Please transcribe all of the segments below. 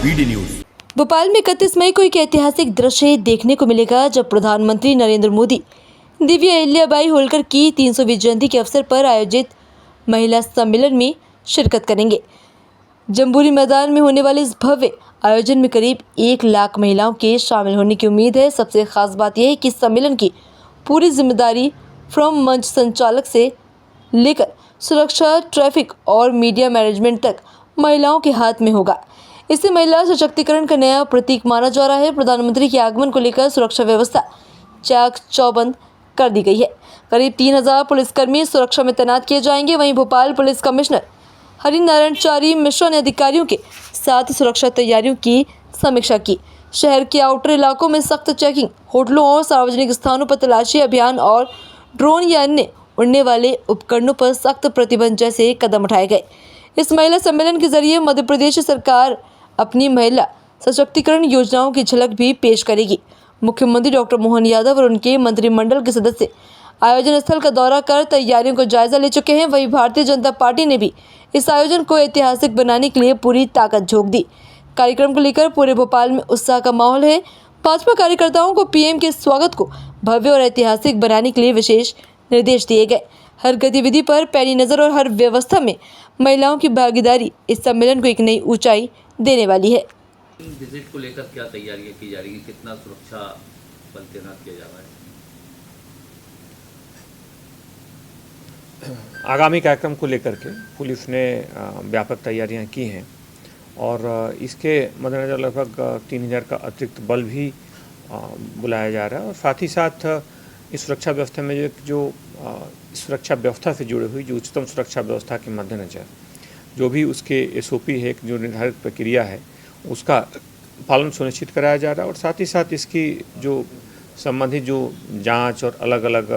BD news. Bhopal में 31 मई को एक ऐतिहासिक दृश्य देखने को मिलेगा जब प्रधानमंत्री नरेंद्र मोदी दिव्या अहिल्याबाई होलकर की 300वीं जयंती के अवसर पर आयोजित महिला सम्मेलन में शिरकत करेंगे। जम्बूरी मैदान में होने वाले इस भव्य आयोजन में करीब 1 लाख महिलाओं के शामिल होने की उम्मीद है। सबसे खास बात यह है कि सम्मेलन की पूरी जिम्मेदारी फ्रॉम मंच संचालक से लेकर सुरक्षा, ट्रैफिक और मीडिया मैनेजमेंट तक महिलाओं के हाथ में होगा। इसे महिला सशक्तिकरण का नया प्रतीक माना जा रहा है। प्रधानमंत्री के आगमन को लेकर सुरक्षा व्यवस्था चाक चौबंद कर दी गई है। करीब 3000 पुलिसकर्मी सुरक्षा में तैनात किए जाएंगे। वहीं भोपाल पुलिस कमिश्नर हरिनारायणचारी मिश्रा ने अधिकारियों के साथ सुरक्षा तैयारियों की समीक्षा की। शहर के आउटर इलाकों में सख्त चेकिंग, होटलों और सार्वजनिक स्थानों पर तलाशी अभियान और ड्रोन या अन्य उड़ने वाले उपकरणों पर सख्त प्रतिबंध जैसे कदम उठाए गए। इस महिला सम्मेलन के जरिए मध्य प्रदेश सरकार अपनी महिला सशक्तिकरण योजनाओं की झलक भी पेश करेगी। मुख्यमंत्री डॉक्टर मोहन यादव और उनके मंत्रिमंडल के सदस्य आयोजन स्थल का दौरा कर तैयारियों का जायजा ले चुके हैं। वहीं भारतीय जनता पार्टी ने भी इस आयोजन को ऐतिहासिक बनाने के लिए पूरी ताकत झोंक दी। कार्यक्रम को लेकर पूरे भोपाल में उत्साह का माहौल है। भाजपा कार्यकर्ताओं को पीएम के स्वागत को भव्य और ऐतिहासिक बनाने के लिए विशेष निर्देश दिए गए। हर गतिविधि पर पैनी नजर और हर व्यवस्था में महिलाओं की भागीदारी इस सम्मेलन को एक नई ऊंचाई देने वाली है। विजिट को लेकर क्या तैयारियां की जा रही है, कितना सुरक्षा बल तैनात किया जा रहा है? आगामी कार्यक्रम को लेकर के पुलिस ने व्यापक तैयारियां की हैं और इसके मद्देनज़र लगभग 3000 का अतिरिक्त बल भी बुलाया जा रहा है। और साथ ही साथ इस सुरक्षा व्यवस्था में जो सुरक्षा व्यवस्था से जुड़ी हुई जो उच्चतम सुरक्षा व्यवस्था के मद्देनज़र जो भी उसके एसओपी है, जो निर्धारित प्रक्रिया है, उसका पालन सुनिश्चित कराया जा रहा है। और साथ ही साथ इसकी जो संबंधित जो जांच और अलग अलग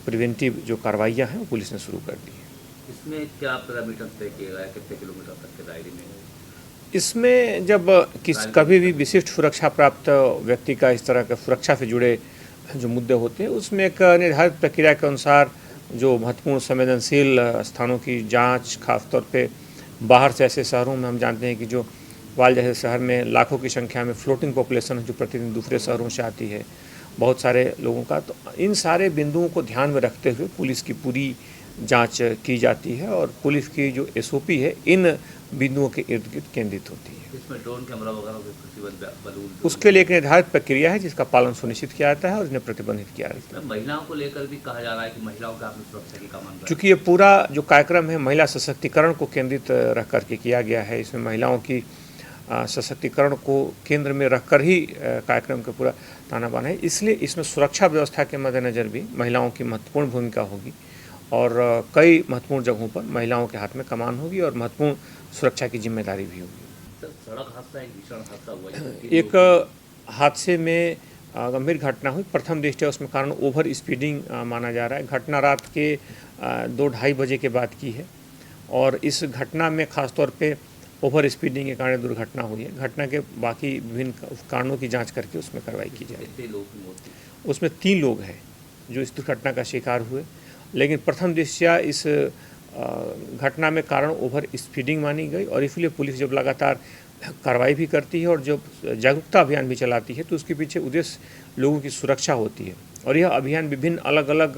प्रिवेंटिव जो कार्रवाइयाँ हैं वो पुलिस ने शुरू कर दी है। इसमें क्या पैरामीटर तय किया गया है, कितने किलोमीटर तक के दायरे में? इसमें जब कभी भी विशिष्ट सुरक्षा प्राप्त व्यक्ति का इस तरह का सुरक्षा से जुड़े जो मुद्दे होते हैं उसमें एक निर्धारित प्रक्रिया के अनुसार जो महत्वपूर्ण संवेदनशील स्थानों की जांच, खासतौर पे बाहर से ऐसे शहरों में हम जानते हैं कि जो वाल जैसे शहर में लाखों की संख्या में फ्लोटिंग पॉपुलेशन जो प्रतिदिन दूसरे शहरों से आती है, बहुत सारे लोगों का, तो इन सारे बिंदुओं को ध्यान में रखते हुए पुलिस की पूरी जांच की जाती है और पुलिस की जो एसओपी है इन बिंदुओं के इर्द गिर्द केंद्रित होती है। इसमें ड्रोन कैमरा वगैरह के प्रतिबंध बलून, उसके लिए एक निर्धारित प्रक्रिया है जिसका पालन सुनिश्चित किया जाता है और इन्हें प्रतिबंधित किया जाता है। महिलाओं को लेकर भी कहा जा रहा है कि महिलाओं का आपने सुरक्षा की कामना, चूँकि ये पूरा जो कार्यक्रम है महिला सशक्तिकरण को केंद्रित रख करके किया गया है, इसमें महिलाओं की सशक्तिकरण को केंद्र में रखकर ही कार्यक्रम का पूरा ताना बाना है। इसलिए इसमें सुरक्षा व्यवस्था के मद्देनज़र भी महिलाओं की महत्वपूर्ण भूमिका होगी और कई महत्वपूर्ण जगहों पर महिलाओं के हाथ में कमान होगी और महत्वपूर्ण सुरक्षा की जिम्मेदारी भी होगी। सड़क हादसा एक भीषण हादसा हुआ, एक हादसे में गंभीर घटना हुई। प्रथम दृष्टया उसमें कारण ओवर स्पीडिंग माना जा रहा है। घटना रात के 2-2:30 बजे के बाद की है और इस घटना में खासतौर पे ओवर स्पीडिंग के कारण दुर्घटना हुई है। घटना के बाकी विभिन्न कारणों की जांच करके उसमें कार्रवाई की जाएगी। उसमें 3 लोग हैं जो इस दुर्घटना का शिकार हुए, लेकिन प्रथम दृष्टया इस घटना में कारण ओवर स्पीडिंग मानी गई और इसलिए पुलिस जब लगातार कार्रवाई भी करती है और जब जागरूकता अभियान भी चलाती है तो उसके पीछे उद्देश्य लोगों की सुरक्षा होती है। और यह अभियान विभिन्न अलग अलग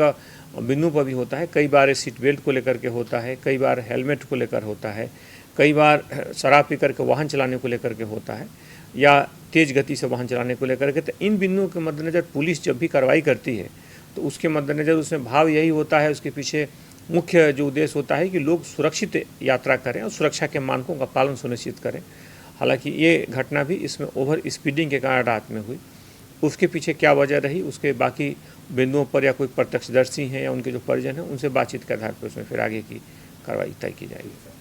बिंदुओं पर भी होता है। कई बार सीट बेल्ट को लेकर के होता है, कई बार हेलमेट को लेकर होता है, कई बार शराब पी करके वाहन चलाने को लेकर के होता है या तेज़ गति से वाहन चलाने को लेकर के। तो इन बिंदुओं के मद्देनज़र पुलिस जब भी कार्रवाई करती है तो उसके मद्देनज़र उसमें भाव यही होता है, उसके पीछे मुख्य जो उद्देश्य होता है कि लोग सुरक्षित यात्रा करें और सुरक्षा के मानकों का पालन सुनिश्चित करें। हालांकि ये घटना भी इसमें ओवर स्पीडिंग के कारण रात में हुई। उसके पीछे क्या वजह रही, उसके बाकी बिंदुओं पर या कोई प्रत्यक्षदर्शी हैं या उनके जो परिजन हैं उनसे बातचीत के आधार पर उसमें फिर आगे की कार्रवाई तय की जाएगी।